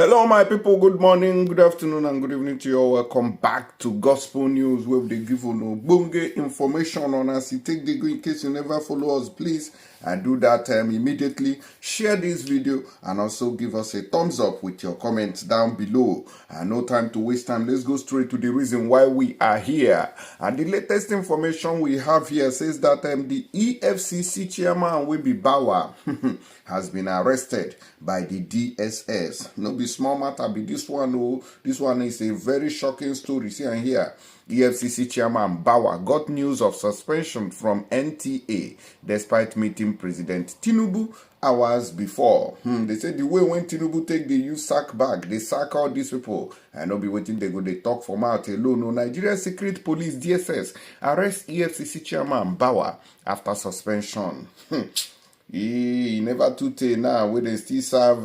Hello, my people. Good morning, good afternoon, and good evening to you all. Welcome back to Gospel News, where they give you no bunge information on us. You take the go in case you never follow us, please. And do that immediately. Share this video and also give us a thumbs up with your comments down below. And no time to waste time. Let's go straight to the reason why we are here. And the latest information we have here says that the EFCC chairman will be Bawa has been arrested by the DSS. No be small matter be this one. Oh, this one is a very shocking story. See and here. EFCC chairman Bawa got news of suspension from NTA despite meeting President Tinubu hours before. They said the way when Tinubu take the use sack bag, they sack all these people and not be waiting they go they talk for mouth alone. No, Nigeria Secret Police DSS arrest EFCC chairman Bawa after suspension. He never too tey now where they still serve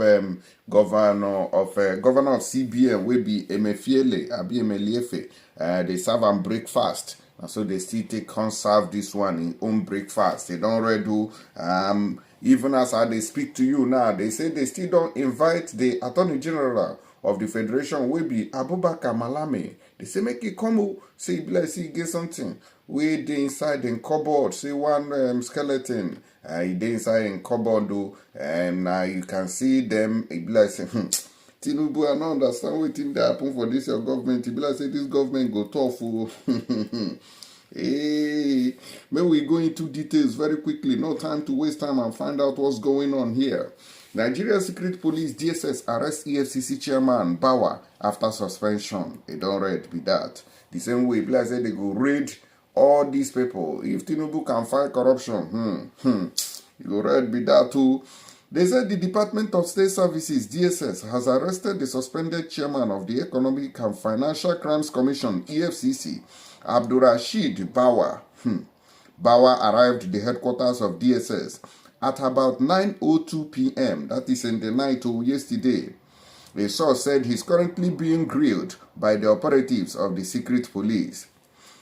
governor of CBN will be Emefiele Abi Emeliefe. They serve and breakfast. And so they still take on serve this one in own breakfast. They don't really do even as they speak to you now, they say they still don't invite the Attorney General of the Federation will be Abubakar Malami. They say make it come, say bless he get something. We dey inside in cupboard, see one skeleton. He dey inside in cupboard though, and now you can see them. He be like say, Tinubu, I don't understand what thing that happen for this your government. He be like say this government go tough. Hey, may we go into details very quickly. No time to waste time and find out what's going on here. Nigeria Secret Police DSS arrest EFCC chairman Bawa after suspension. They don't read be that. The same way, like say they go raid all these people. If Tinubu can fight corruption, you go read be that too. They said the Department of State Services, DSS, has arrested the suspended chairman of the Economic and Financial Crimes Commission, EFCC, Abdurrashid Bawa. Bawa arrived at the headquarters of DSS at about 9:02 p.m. That is in the night of yesterday. A source said he's currently being grilled by the operatives of the secret police.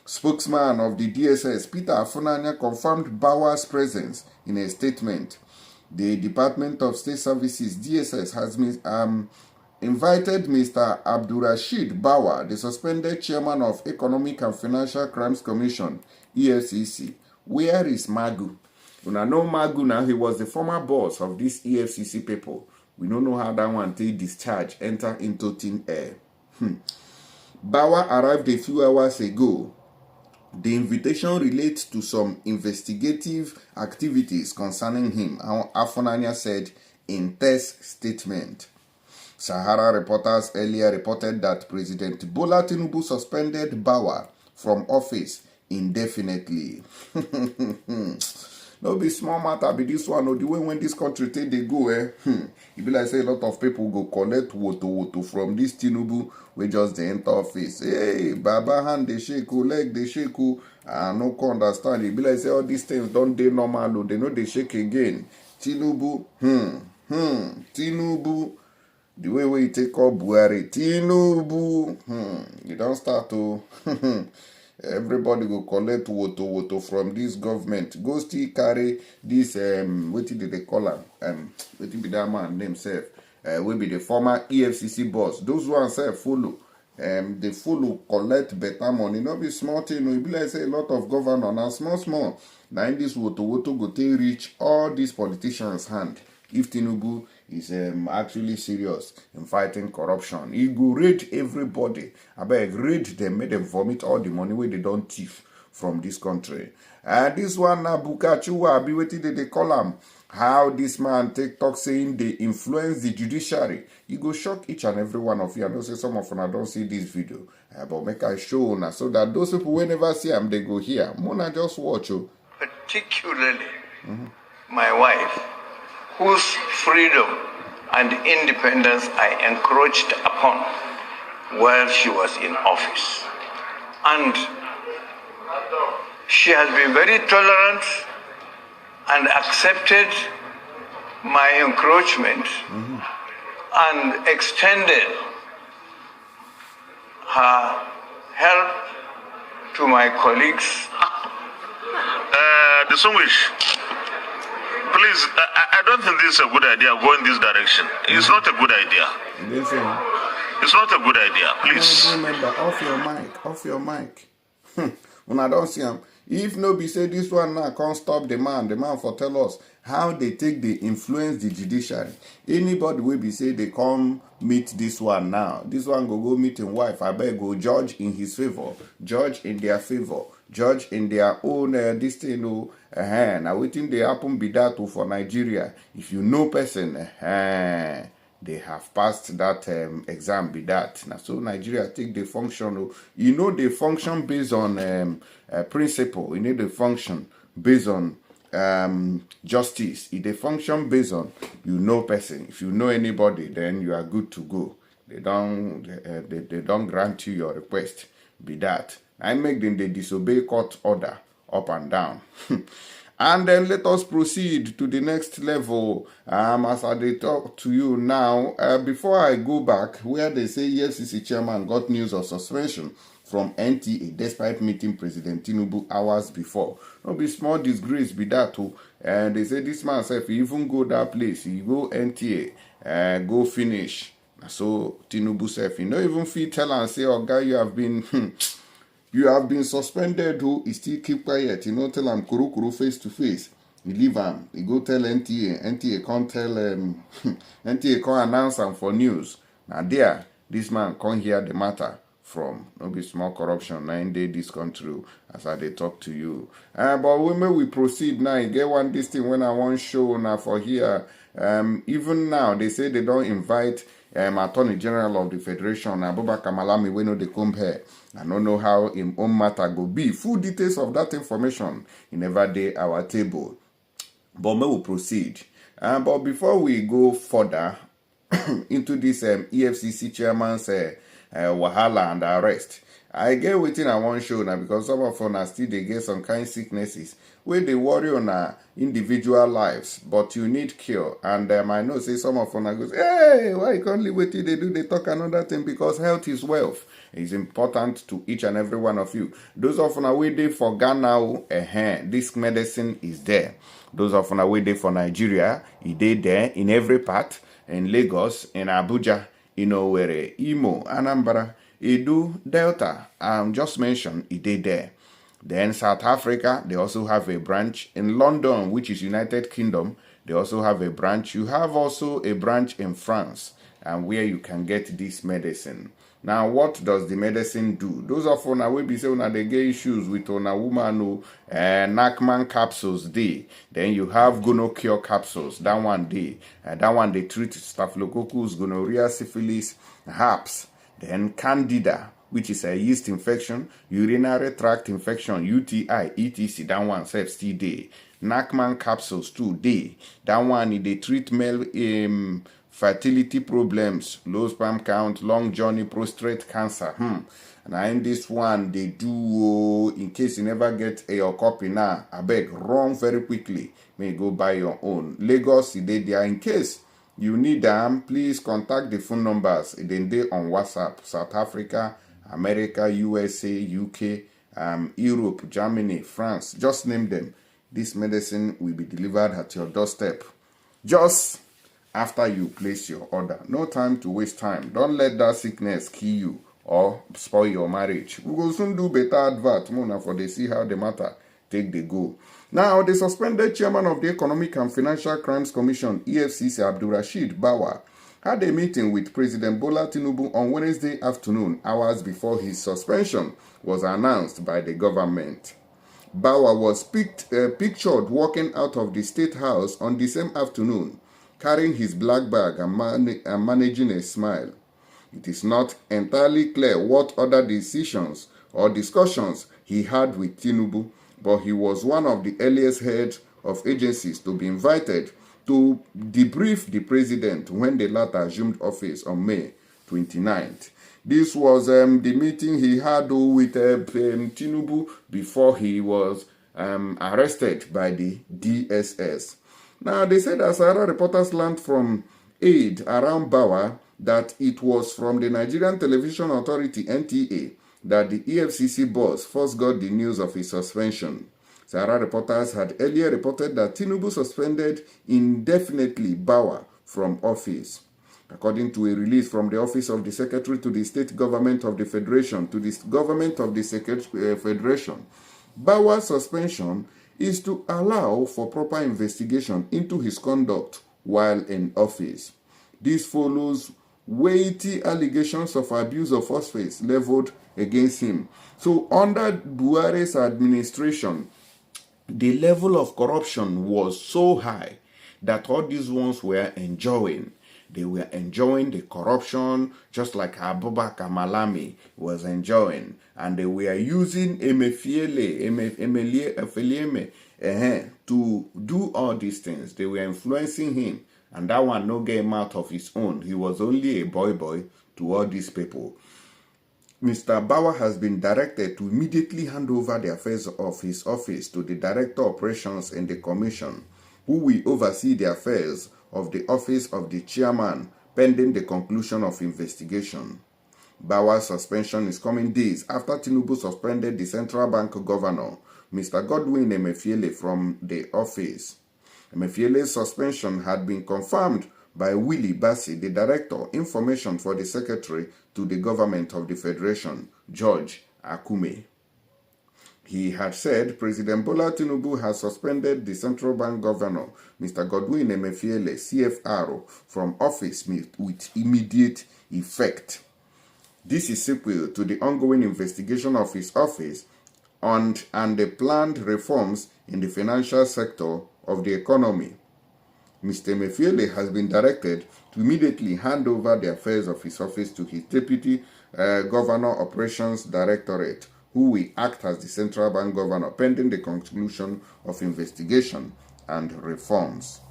Spokesman of the DSS, Peter Afunanya, confirmed Bawa's presence in a statement. The Department of State Services, DSS, has invited Mr. Abdurrashid Bawa, the suspended chairman of Economic and Financial Crimes Commission, EFCC. Where is Magu? Una know Magu now, he was the former boss of this EFCC people. We don't know how that one take discharge, enter into thin air. Bawa arrived a few hours ago. The invitation relates to some investigative activities concerning him, Afunanya said in test statement. Sahara reporters earlier reported that President Bola Tinubu suspended Bawa from office indefinitely. No be small matter be this one. Or the way when this country take they go, it be like say a lot of people go collect woto from this Tinubu we just they enter office. Hey, Baba hand they shake, leg they shake, I no can understand. It be like say all these things don't they normal, they know they shake again. Tinubu, Tinubu, the way we take up Buhari, Tinubu, you don't start to. Everybody go collect woto from this government. Go still carry this what did they call him? What be that man name self? Will be the former EFCC boss. Those ones say follow. They follow collect better money. Not be small thing. No, it be like say a lot of governor now small. Now in this woto go take reach all these politicians' hand. If Tinubu is actually serious in fighting corruption, he go raid everybody. I beg, raid them, make them vomit all the money where they don't thief from this country. And this one, Bukachu, be waiting they call him. How this man take talk saying they influence the judiciary. He go shock each and every one of you. I know say some of you don't see this video. But make I show now so that those people will never see them, they go here. Mona just watch you. Particularly my wife, whose freedom and independence I encroached upon while she was in office. And she has been very tolerant and accepted my encroachment and extended her help to my colleagues. Distinguished, please, I don't think this is a good idea going this direction. It's not a good idea. It's not a good idea. Please. Remember, off your mic. When I don't see him, if no be say this one now can't stop the man for tell us how they take the influence the judiciary. Anybody will be say they come meet this one now. This one go meet him wife. I beg go judge in his favor, judge in their favor, judge in their own this thing. Now waiting they happen be that for Nigeria. If you know person, they have passed that exam be that. Now so Nigeria take the function. You know they function based on principle. You know they function based on justice. If they function based on you know person. If you know anybody, then you are good to go. They don't grant you your request. Be that. I make them they disobey court order up and down. And then let us proceed to the next level. As I talk to you now, before I go back, where they say EFCC chairman got news of suspension from NTA despite meeting President Tinubu hours before. No be small disgrace be that too. And they say this man said if he even go that place, he go NTA, go finish. So Tinubu said he no even fit tell and say, oh guy, you have been you have been suspended, who he still keep quiet. You know, tell him kuru face to face. He leave him. He go tell NTA. NTA can't tell NTA can't announce him for news. Now there, this man can't hear the matter from no be small corruption 9 day this country as I they talk to you. But when we proceed now, you get one this thing when I want show now for here. Even now they say they don't invite Attorney General of the Federation, Abubakar Malami, we know they come here. I don't know how in own matter go be. Full details of that information in every day our table. But we will proceed. But before we go further into this EFCC chairman's wahala and arrest, I get waiting I want show now because some of us still they get some kind of sicknesses where they worry on our individual lives, but you need cure. And I know say some of us goes, hey, why you can't live with it? They talk another thing because health is wealth. It's important to each and every one of you. Those of us waiting for Ghana, this medicine is there. Those of us waiting for Nigeria, it is there in every part, in Lagos, in Abuja, in Owerri, Imo, Anambra, Edo, Delta, just mentioned, it is there. Then South Africa, they also have a branch. In London, which is United Kingdom, they also have a branch. You have also a branch in France, and where you can get this medicine. Now, what does the medicine do? Those of you will be saying that they get issues with a woman who Nachman capsules day. Then you have gonorrhea capsules. That one day. That one they treat staphylococcus, gonorrhea, syphilis, herpes. Then candida, which is a yeast infection, urinary tract infection, UTI, etc. That one self still day. Nachman capsules too day. That one they treat male fertility problems, low sperm count, long journey, prostate cancer. And in this one they do in case you never get your copy now, I beg run very quickly. May go buy your own. Lagos they there in case you need them, please contact the phone numbers. Then they on WhatsApp. South Africa, America, USA, UK, Europe, Germany, France. Just name them. This medicine will be delivered at your doorstep. Just after you place your order. No time to waste time. Don't let that sickness kill you or spoil your marriage. We will soon do better advert, Mona, for they see how the matter take the go. Now, the suspended chairman of the Economic and Financial Crimes Commission, EFCC, Abdulrasheed Bawa, had a meeting with President Bola Tinubu on Wednesday afternoon, hours before his suspension was announced by the government. Bawa was pictured walking out of the State House on the same afternoon, carrying his black bag and managing a smile. It is not entirely clear what other decisions or discussions he had with Tinubu, but he was one of the earliest heads of agencies to be invited to debrief the president when the latter assumed office on May 29th. This was the meeting he had with Tinubu before he was arrested by the DSS. Now, they said as other reporters learned from aid around Bawa that it was from the Nigerian Television Authority, NTA, that the EFCC boss first got the news of his suspension. Sahara reporters had earlier reported that Tinubu suspended indefinitely Bawa from office. According to a release from the Office of the Secretary to the State Government of the Federation to the Government of the Federation, Bawa's suspension is to allow for proper investigation into his conduct while in office. This follows weighty allegations of abuse of office leveled against him. So under Buhari's administration, the level of corruption was so high that all these ones were enjoying. They were enjoying the corruption just like Abubakar Malami was enjoying. And they were using Emefiele to do all these things. They were influencing him. And that one no get him out of his own. He was only a boy to all these people. Mr. Bawa has been directed to immediately hand over the affairs of his office to the Director of Operations in the Commission, who will oversee the affairs of the office of the chairman pending the conclusion of investigation. Bawa's suspension is coming days after Tinubu suspended the central bank governor, Mr. Godwin Emefiele, from the office. Emefiele's suspension had been confirmed by Willie Bassi, the Director, Information for the Secretary to the Government of the Federation, George Akume. He had said President Bola Tinubu has suspended the central bank governor, Mr. Godwin Emefiele, CFR, from office with immediate effect. This is sequel to the ongoing investigation of his office and the planned reforms in the financial sector of the economy. Mr. Emefiele has been directed to immediately hand over the affairs of his office to his Deputy Governor Operations Directorate, who will act as the central bank governor pending the conclusion of investigation and reforms.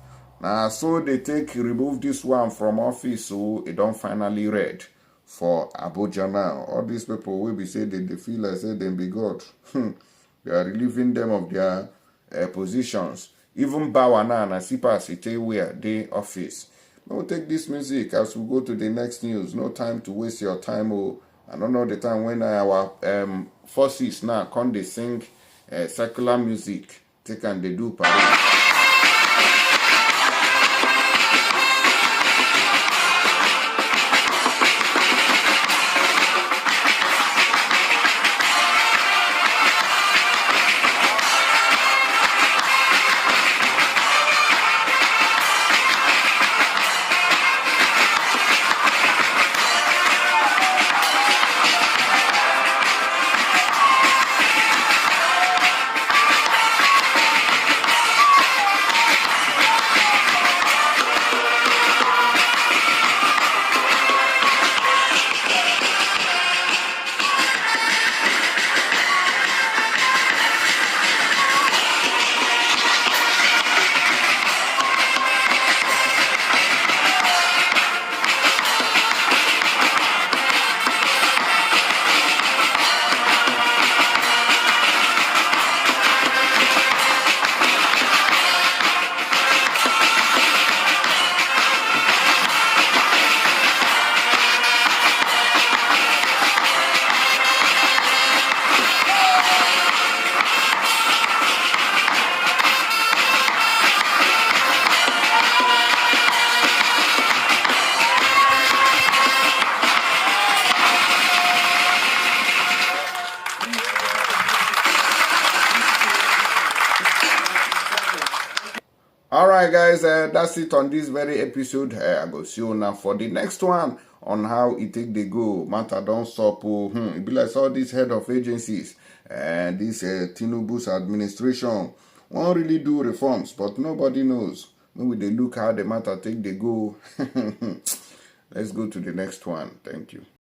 Now, so they remove this one from office, so it don't finally read for Abuja now. All these people will be saying that they feel like say them be God. They are relieving them of their positions. Even Bawa now and Asipa Site where they office. Don't take this music as we go to the next news. No time to waste your time. Oh, I don't know the time when our forces now come they sing secular music. Take and they do parade. Alright guys, that's it on this very episode. I go see you now for the next one on how it take the go. Matter don't stop. It be like all these head of agencies and this Tinubu's administration won't really do reforms, but nobody knows. Maybe they look how the matter take the go. Let's go to the next one. Thank you.